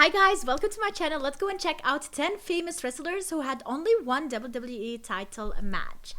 Hi guys, welcome to my channel. Let's go and check out 10 famous wrestlers who had only one WWE title match.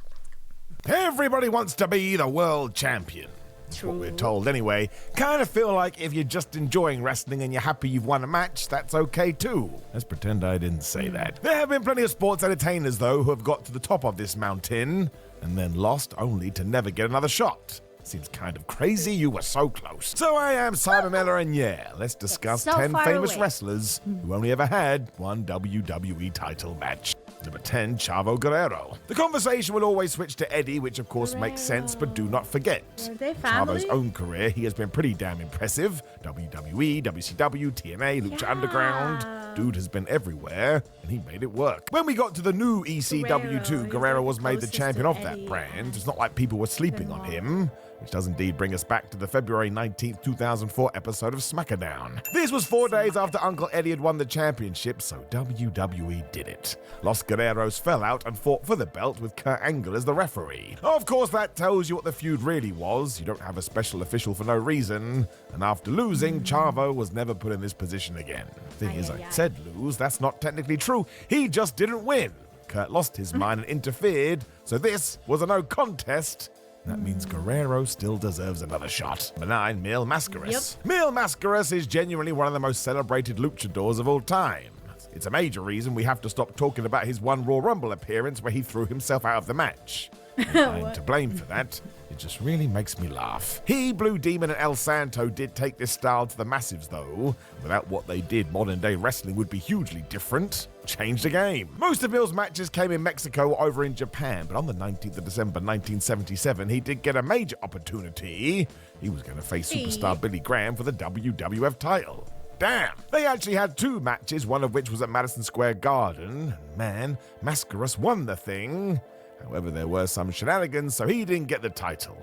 Everybody wants to be the world champion. That's what we're told anyway. Kind of feel like if you're just enjoying wrestling and you're happy you've won a match, that's okay too. Let's pretend I didn't say that. There have been plenty of sports entertainers though who have got to the top of this mountain and then lost only to never get another shot. Seems kind of crazy you were so close. So I am Simon Miller and yeah, let's discuss 10 famous wrestlers who only ever had one WWE title match. Number 10, Chavo Guerrero. The conversation will always switch to Eddie, which of course makes sense, but do not forget. Chavo's own career, he has been pretty damn impressive. WWE, WCW, TNA, Lucha Underground. Dude has been everywhere, and he made it work. When we got to the new ECW2, Guerrero was made the champion of that brand. It's not like people were sleeping on him. Which does indeed bring us back to the February 19th, 2004 episode of SmackDown. This was 4 days after Uncle Eddie had won the championship, so WWE did it. Los Guerreros fell out and fought for the belt with Kurt Angle as the referee. Of course, that tells you what the feud really was. You don't have a special official for no reason. And after losing, Chavo was never put in this position again. Thing is, I said lose, that's not technically true. He just didn't win. Kurt lost his mind and interfered, so this was a no contest. That means Guerrero still deserves another shot. Number 9, Mil Mascus. Mil Mascus is genuinely one of the most celebrated luchadors of all time. It's a major reason we have to stop talking about his one Royal Rumble appearance where he threw himself out of the match. I'm to blame for that. It just really makes me laugh. He, Blue Demon, and El Santo did take this style to the masses, though. Without what they did, modern-day wrestling would be hugely different. Change the game. Most of Mil's matches came in Mexico or over in Japan, but on the 19th of December 1977, he did get a major opportunity. He was going to face superstar Billy Graham for the WWF title. Damn! They actually had 2 matches, one of which was at Madison Square Garden. And man, Mascus won the thing. However, there were some shenanigans, so he didn't get the title.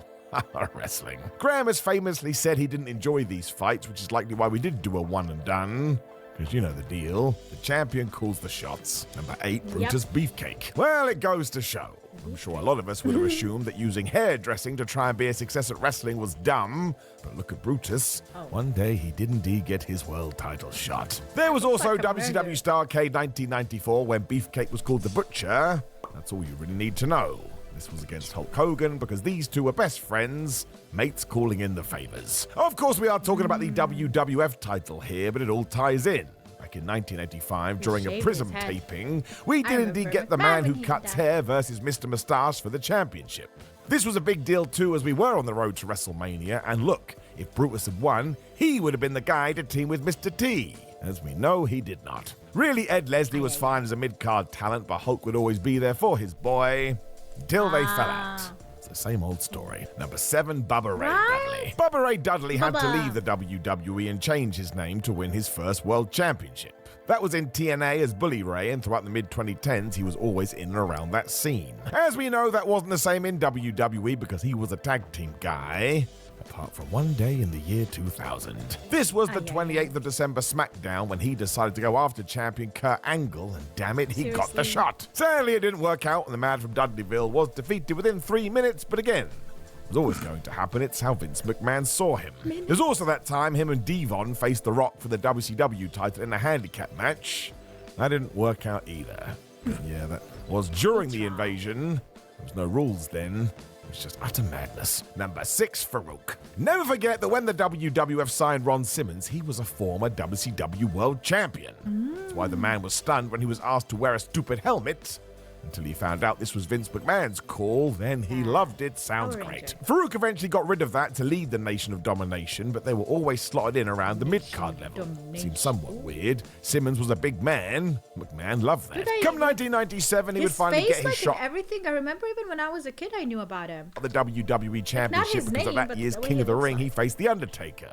Wrestling. Graham has famously said he didn't enjoy these fights, which is likely why we did do a one and done. Because you know the deal. The champion calls the shots. Number 8, Brutus Beefcake. Well, it goes to show. I'm sure a lot of us would have assumed that using hairdressing to try and be a success at wrestling was dumb. But look at Brutus. One day he did indeed get his world title shot. There was also WCW Starrcade 1994 when Beefcake was called the Butcher. That's all you really need to know. This was against Hulk Hogan because these two were best friends, mates calling in the favors. Of course, we are talking about the WWF title here, but it all ties in. Back in 1985, during a Prism taping, we did indeed get the man who cuts hair versus Mr. Moustache for the championship. This was a big deal too, as we were on the road to WrestleMania, and look, if Brutus had won, he would have been the guy to team with Mr. T. As we know, he did not. Really, Ed Leslie was fine as a mid-card talent, but Hulk would always be there for his boy, until they fell out. It's the same old story. Number 7, Bubba Ray Dudley. Bubba Ray Dudley had to leave the WWE and change his name to win his first world championship. That was in TNA as Bully Ray, and throughout the mid-2010s, he was always in and around that scene. As we know, that wasn't the same in WWE because he was a tag team guy. Apart from one day in the year 2000. This was the 28th of December SmackDown when he decided to go after champion Kurt Angle, and damn it, he got the shot. Sadly, it didn't work out, and the man from Dudleyville was defeated within 3 minutes, but again, it was always going to happen. It's how Vince McMahon saw him. There's also that time him and Devon faced The Rock for the WCW title in a handicap match. That didn't work out either. Yeah, that was during the invasion. There was no rules then. It's just utter madness. Number 6, Farouk. Never forget that when the WWF signed Ron Simmons, he was a former WCW World Champion. That's why the man was stunned when he was asked to wear a stupid helmet. Until he found out this was Vince McMahon's call, then he loved it. Sounds great. Farouk eventually got rid of that to lead the Nation of Domination, but they were always slotted in around the mid-card level. Seemed somewhat weird. Simmons was a big man. McMahon loved that. Come 1997, he would finally get his shot. Everything. I remember even when I was a kid, I knew about him. The WWE Championship because of that year's King of the Ring, he faced The Undertaker.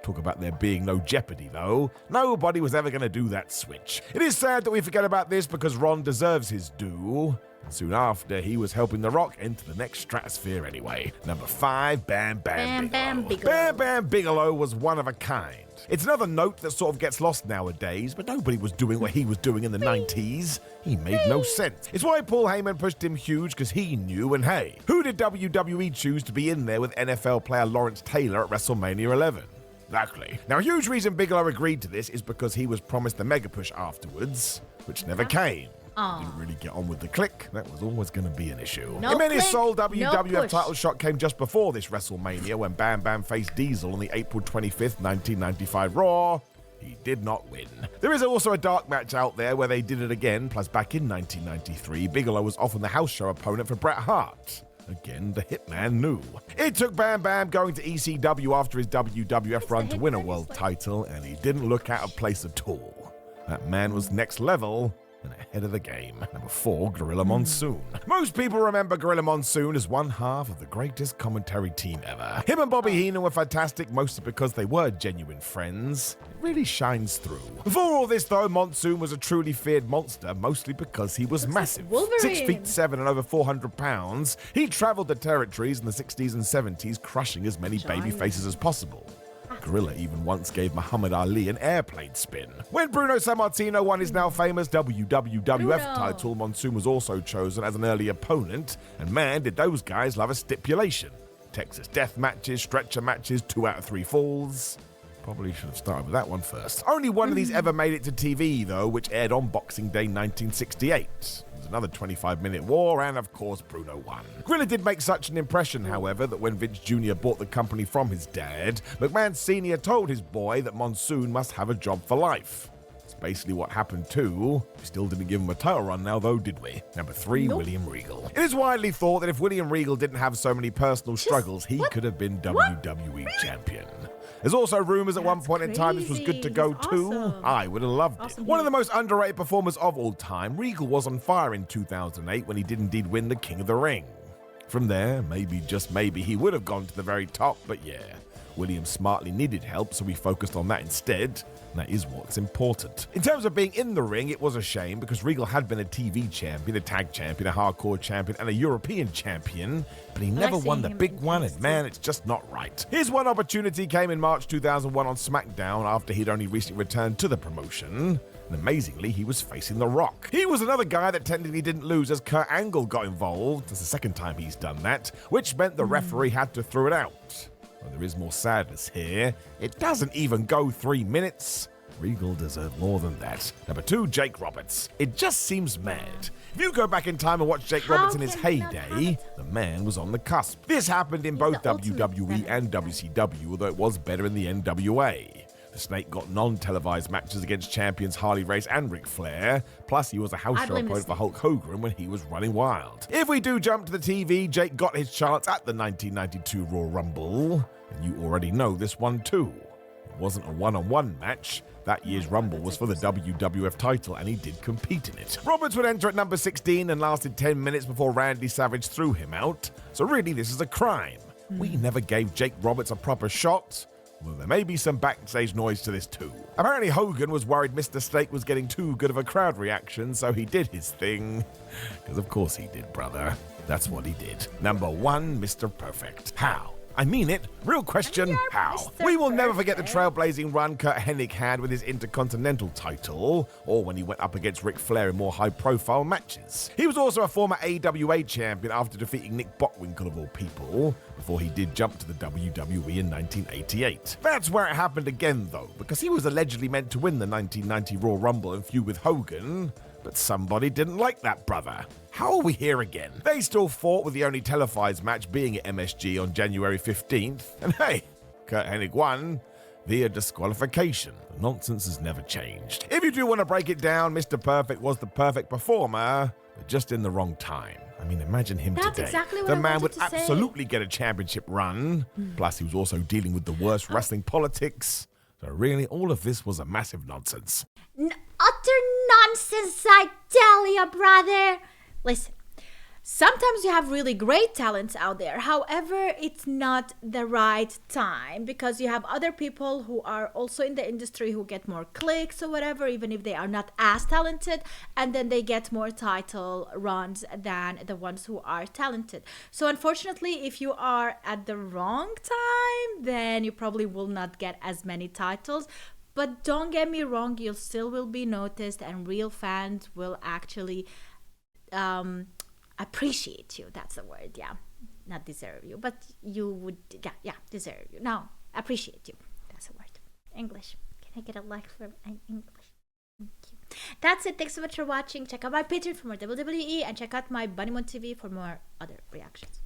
Talk about there being no jeopardy, though. Nobody was ever going to do that switch. It is sad that we forget about this because Ron deserves his due. And soon after, he was helping The Rock enter the next stratosphere anyway. Number 5, Bam Bigelow. Bam Bigelow was one of a kind. It's another note that sort of gets lost nowadays, but nobody was doing what he was doing in the 90s. He made no sense. It's why Paul Heyman pushed him huge, because he knew, and hey, who did WWE choose to be in there with NFL player Lawrence Taylor at WrestleMania 11? Exactly. Now, a huge reason Bigelow agreed to this is because he was promised the mega push afterwards, which never came. Didn't really get on with the click. That was always going to be an issue. No His click, sole no WWF push. title shot came just before this WrestleMania when Bam Bam faced Diesel on the April 25th, 1995 Raw. He did not win. There is also a dark match out there where they did it again, plus back in 1993, Bigelow was often the house show opponent for Bret Hart. Again, the Hitman knew. It took Bam Bam going to ECW after his WWF run to win a world title, and he didn't look out of place at all. That man was next level and ahead of the game. Number 4, Gorilla Monsoon. Most people remember Gorilla Monsoon as one half of the greatest commentary team ever. Him and Bobby Heenan were fantastic, mostly because they were genuine friends. It really shines through. For all this, though, Monsoon was a truly feared monster, mostly because he was massive. Wolverine. 6'7" and over 400 pounds. He traveled the territories in the 60s and 70s, crushing as many baby faces as possible. Gorilla even once gave Muhammad Ali an airplane spin. When Bruno Sammartino won his now famous WWF title, Monsoon was also chosen as an early opponent, and man, did those guys love a stipulation. Texas death matches, stretcher matches, 2 out of 3 falls. Probably should have started with that one first. Only one of these ever made it to TV, though, which aired on Boxing Day 1968. Another 25-minute war, and of course Bruno won. Gorilla did make such an impression, however, that when Vince Jr. bought the company from his dad, McMahon Sr. told his boy that Monsoon must have a job for life. It's basically what happened too. We still didn't give him a title run now, though, did we? Number 3, William Regal. It is widely thought that if William Regal didn't have so many personal struggles, he could have been WWE champion. There's also rumors at one point in time this was good to go too. Awesome. I would have loved it. One of the most underrated performers of all time, Regal was on fire in 2008 when he did indeed win the King of the Ring. From there, maybe, just maybe, he would have gone to the very top, but yeah. William smartly needed help, so we focused on that instead. And that is what's important. In terms of being in the ring, it was a shame because Regal had been a TV champion, a tag champion, a hardcore champion, and a European champion, but he never won the big one, and man, it's just not right. His one opportunity came in March 2001 on SmackDown after he'd only recently returned to the promotion. And amazingly, he was facing The Rock. He was another guy that technically didn't lose as Kurt Angle got involved. That's the second time he's done that, which meant the referee had to throw it out. Well, there is more sadness here. It doesn't even go 3 minutes. Regal deserved more than that. Number 2, Jake Roberts. It just seems mad. If you go back in time and watch Jake Roberts in his heyday, the man was on the cusp. This happened in both WWE and WCW, although it was better in the NWA. The Snake got non-televised matches against champions Harley Race and Ric Flair, plus he was a house show opponent for Hulk Hogan when he was running wild. If we do jump to the TV, Jake got his chance at the 1992 Royal Rumble, and you already know this one too. It wasn't a one-on-one match. That year's Rumble was for the WWF title, and he did compete in it. Roberts would enter at number 16 and lasted 10 minutes before Randy Savage threw him out, so really this is a crime. We never gave Jake Roberts a proper shot. Well, there may be some backstage noise to this too. Apparently Hogan was worried Mr. Steak was getting too good of a crowd reaction, so he did his thing. Because of course he did, brother. That's what he did. Number 1, Mr. Perfect. How? I mean it. Real question, how? We will never forget the trailblazing run Kurt Hennig had with his Intercontinental title, or when he went up against Ric Flair in more high-profile matches. He was also a former AWA champion after defeating Nick Bockwinkel of all people, before he did jump to the WWE in 1988. That's where it happened again, though, because he was allegedly meant to win the 1990 Royal Rumble and feud with Hogan, but somebody didn't like that brother. How are we here again? They still fought, with the only televised match being at MSG on January 15th, and hey, Kurt Hennig won via disqualification. The nonsense has never changed. If you do want to break it down, Mr. Perfect was the perfect performer, but just in the wrong time. I mean, imagine him That's today. exactly what the I man wanted would to say. absolutely get a championship run. Plus, he was also dealing with the worst wrestling politics. So really, all of this was a massive nonsense. Utter nonsense, I tell ya, brother. Listen, sometimes you have really great talents out there. However, it's not the right time because you have other people who are also in the industry who get more clicks or whatever, even if they are not as talented, and then they get more title runs than the ones who are talented. So unfortunately, if you are at the wrong time, then you probably will not get as many titles. But don't get me wrong, you still will be noticed, and real fans will actually appreciate you. That's the word. Yeah, not deserve you, but you would, yeah, deserve you. No, appreciate you. That's the word. English. Can I get a like for English? Thank you. That's it. Thanks so much for watching. Check out my Patreon for more WWE and check out my BunnymonTV for more other reactions.